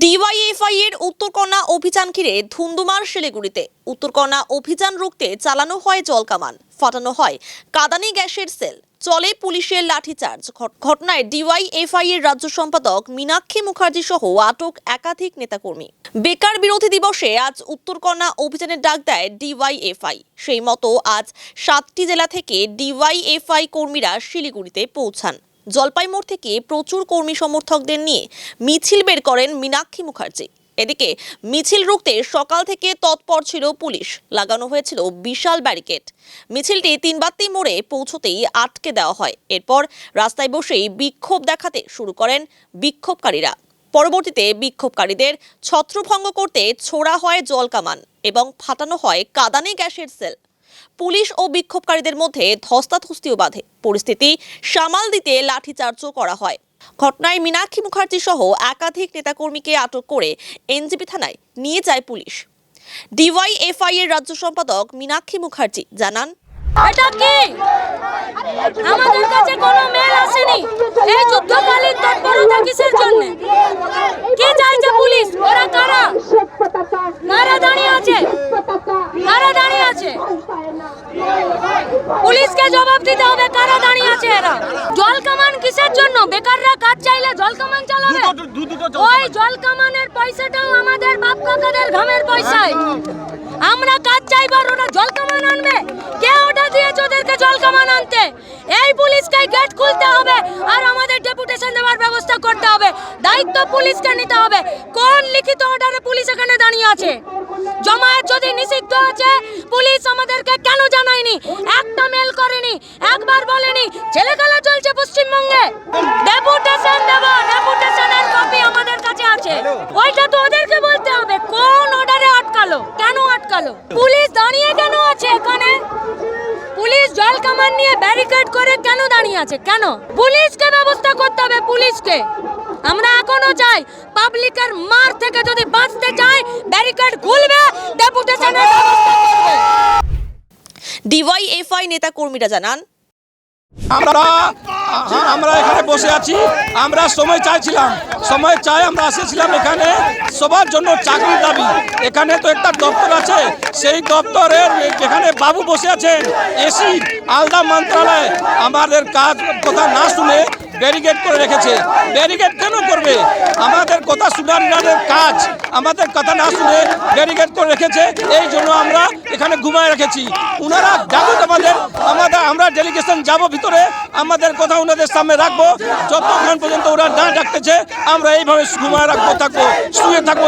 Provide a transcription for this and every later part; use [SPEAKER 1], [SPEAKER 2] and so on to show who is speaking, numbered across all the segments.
[SPEAKER 1] DYFI এর উত্তরকন্যা অভিযান ঘিরে ধুন্দুমার শিলিগুড়িতে। উত্তরকন্যা অভিযান রুখতে চালানো হয় জলকামান, ফাটানো হয় কাঁদানে গ্যাসের সেল, চলে পুলিশের লাঠিচার্জ। ঘটনায় ডিওয়াইএফআই এর রাজ্য সম্পাদক মীনাক্ষী মুখার্জি সহ আটক একাধিক নেতাকর্মী। বেকার বিরোধী দিবসে আজ উত্তরকন্যা অভিযানের ডাক দেয় ডিওয়াইএফআই। সেই মতো আজ 7টি জেলা থেকে ডিওয়াইএফআই কর্মীরা শিলিগুড়িতে পৌঁছান। জলপাইমোড় থেকে প্রচুর কর্মী সমর্থকদের নিয়ে মিছিল বের করেন মীনাক্ষী মুখার্জি। এদিকে মিছিল রুখতে সকাল থেকে তৎপর ছিল পুলিশ, লাগানো হয়েছিল বিশাল ব্যারিকেড। মিছিলটি তিনবাত্তি মোড়ে পৌঁছতেই আটকে দেওয়া হয়। এরপর রাস্তায় বসেই বিক্ষোভ দেখাতে শুরু করেন বিক্ষোভকারীরা। পরবর্তীতে বিক্ষোভকারীদের ছত্রভঙ্গ করতে ছোড়া হয় জলকামান এবং ফাটানো হয় কাঁদানে গ্যাসের সেল। পুলিশ ও বিক্ষোভকারীদের মধ্যে ধস্তাধস্তিও বাধে। পরিস্থিতি সামাল দিতে লাঠিচার্জও করা হয়। ঘটনায় মীনাক্ষী মুখার্জি সহ একাধিক নেতাকর্মীকে আটক করে এনজেপি থানায় নিয়ে যায় পুলিশ। ডিওয়াইএফআই এর রাজ্য সম্পাদক মীনাক্ষী মুখার্জি জানান,
[SPEAKER 2] এটা কি আমাদের কাছে কোনো মেল আসেনি। এই যুদ্ধকালীন তৎপরতা কিসের জন্য? কি চাইছে পুলিশ? ওরা কারা? কারা দাঁড়িয়ে আছে? কারা দাঁড়িয়ে আছে? পুলিশকে জবাব দিতে হবে কারা দাঁড়িয়ে আছে এরা। জলকামান কিসের জন্য? বেকাররা কাজ চাইলে জলকামান চালাবে। ওই জলকামানের পয়সাটাও আমাদের বাপ কাকাদের ঘামের পয়সায়। আমরা কাজ চাইবার ওরা জলকামান আনবে। কে অর্ডার দিয়েছে ওদেরকে জলকামান আনতে? এই পুলিশকে গেট খুলতে হবে আর আমাদের ডেপুটেশন দেওয়ার ব্যবস্থা করতে হবে। দায়িত্ব পুলিশকে নিতে হবে। কোন লিখিত অর্ডারে পুলিশ এখানে দাঁড়িয়ে আছে? জমায়েত যদি নিষিদ্ধ আছে, পুলিশ আমাদেরকে কেন জানায়নি? একটা মেল করেনি, একবার বলেনি। ছেলেখেলা চলছে পশ্চিমবঙ্গে। ডেপুটেশন দেব, ডেপুটেশনের কপি আমাদের কাছে আছে। ওইটা তো ওদেরকে বলতে হবে কোন অর্ডারে আটকালো, কেন আটকালো। পুলিশ দাঁড়িয়ে কেন আছে এখানে? পুলিশ জলকামান নিয়ে ব্যারিকেড করে কেন দাঁড়িয়ে আছে? কেন? পুলিশকে ব্যবস্থা করতে হবে। পুলিশকে আমরা এখনো চাই, পাবলিকের মার থেকে যদি বাঁচতে চাই ব্যারিকেড খুলবে, ডেপুটেশনের ব্যবস্থা করবে।
[SPEAKER 1] ডিওয়াইএফআই নেতা কর্মীরা জানান,
[SPEAKER 3] আমরা এখানে বসে আছি। আমরা সময় চাইছিলাম, সময় চাই আমরা এসেছিলাম এখানে সবার জন্য চাকরির দাবি। এখানে তো একটা দপ্তর আছে, সেই দপ্তরের যেখানে বাবু বসে আছেন এসি আলাদা মন্ত্রণালয়, আমাদের কাজ কথা না শুনে ব্যারিকেড করে রেখেছে। ব্যারিকেড কেন করবে? আমাদের কথা শোনার কাজ, আমাদের কথা না শুনে ব্যারিকেড করে রেখেছে। এই জন্য আমরা এখানে ঘুমায় রেখেছি। ওনারা যাবো আমাদের আমরা ডেলিগেশন যাব ভিতরে, আমাদের কথা ওনাদের সামনে রাখবো। যতক্ষণ পর্যন্ত ওরা না ডাকতেছে আমরা এইভাবে ঘুমায় রাখবো, থাকবো, শুয়ে থাকবো।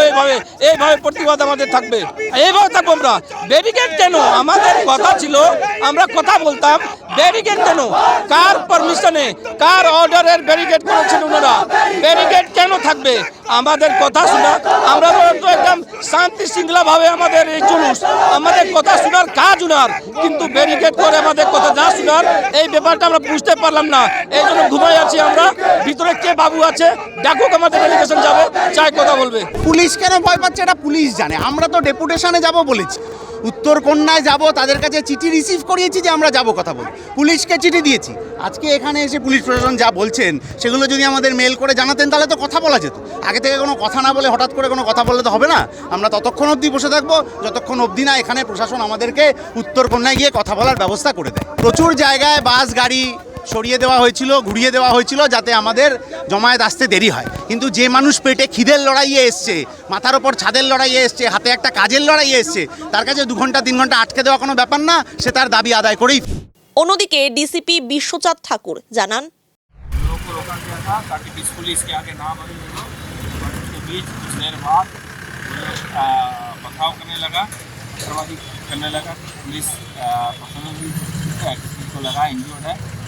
[SPEAKER 3] এইভাবে প্রতিবাদ আমাদের থাকবে, এইভাবে থাকবো আমরা। ব্যারিকেড কেন? আমাদের কথা ছিল আমরা কথা বলতাম। ব্যারিকেড কেন? কার পারমিশনে, কার অর্ডারের ব্যারিকেড করেছেন ওনারা? ব্যারিকেড কেন থাকবে? আমাদের কথা শোনা, আমরা তো একদম শান্তি শৃঙ্খলা ভাবে আমাদের এই জুলুস, আমাদের কথা শোনার কাজ ওনার, কিন্তু ব্যারিকেড করে আমাদের কথা না শোনার এই ব্যাপারটা আমরা বুঝতে পারলাম না। এই জন্য ঘুমাই আছি আমরা। ভিতরে কে বাবু আছে ডাকুক, আমাদের ডেলিগেশন যাবে, চাই কথা বলবে।
[SPEAKER 4] পুলিশ কেন ভয় পাচ্ছে এটা পুলিশ জানে। আমরা তো ডেপুটেশনে যাব বলেছি, উত্তরকন্যায় যাব, তাদের কাছে চিঠি রিসিভ করিয়েছি যে আমরা যাব কথা বলতে, পুলিশকে চিঠি দিয়েছি। আজকে এখানে এসে পুলিশ প্রশাসন যা বলছেন সেগুলো যদি আমাদের মেল করে জানাতেন তাহলে তো কথা বলা যেত। আগে থেকে কোনো কথা না বলে হঠাৎ করে কোনো কথা বললে তো হবে না। আমরা ততক্ষণ অবধি বসে থাকবো যতক্ষণ অবধি না এখানে প্রশাসন আমাদেরকে উত্তরকন্যায় গিয়ে কথা বলার ব্যবস্থা করে দেয়। প্রচুর জায়গায় বাস গাড়ি সরিয়ে দেওয়া হয়েছিল, ঘুরিয়ে দেওয়া হয়েছিল যাতে আমাদের জমায়েত আসতে দেরি হয়। কিন্তু যে মানুষ পেটে খিদের লড়াইয়ে এসছে, মাথার ওপর ছাদের লড়াইয়ে এসছে, হাতে একটা কাজের লড়াইয়ে এসছে, তার কাছে 2 ঘন্টা 3 ঘন্টা আটকে দেওয়া কোনো ব্যাপার না। সে তার দাবি আদায় করেই।
[SPEAKER 1] অন্যদিকে ডিসিপি বিশ্বচাঁদ ঠাকুর জানান,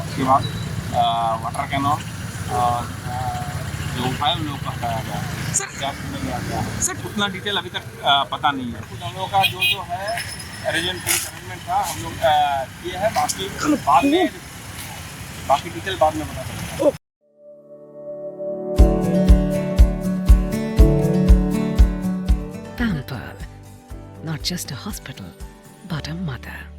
[SPEAKER 5] उसके बाद वाटर कैनन और जो उपाय उन लोगों को हटाया गया। सर क्या किया गया सर उतना डिटेल अभी तक पता नहीं है। कुछ हम लोगों का जो है अरेंजमेंट था हम लोग ये है, बाकी बाद में बाकी डिटेल बाद में पता चलेगा।
[SPEAKER 6] Pampered, not just a hospital, but a mother.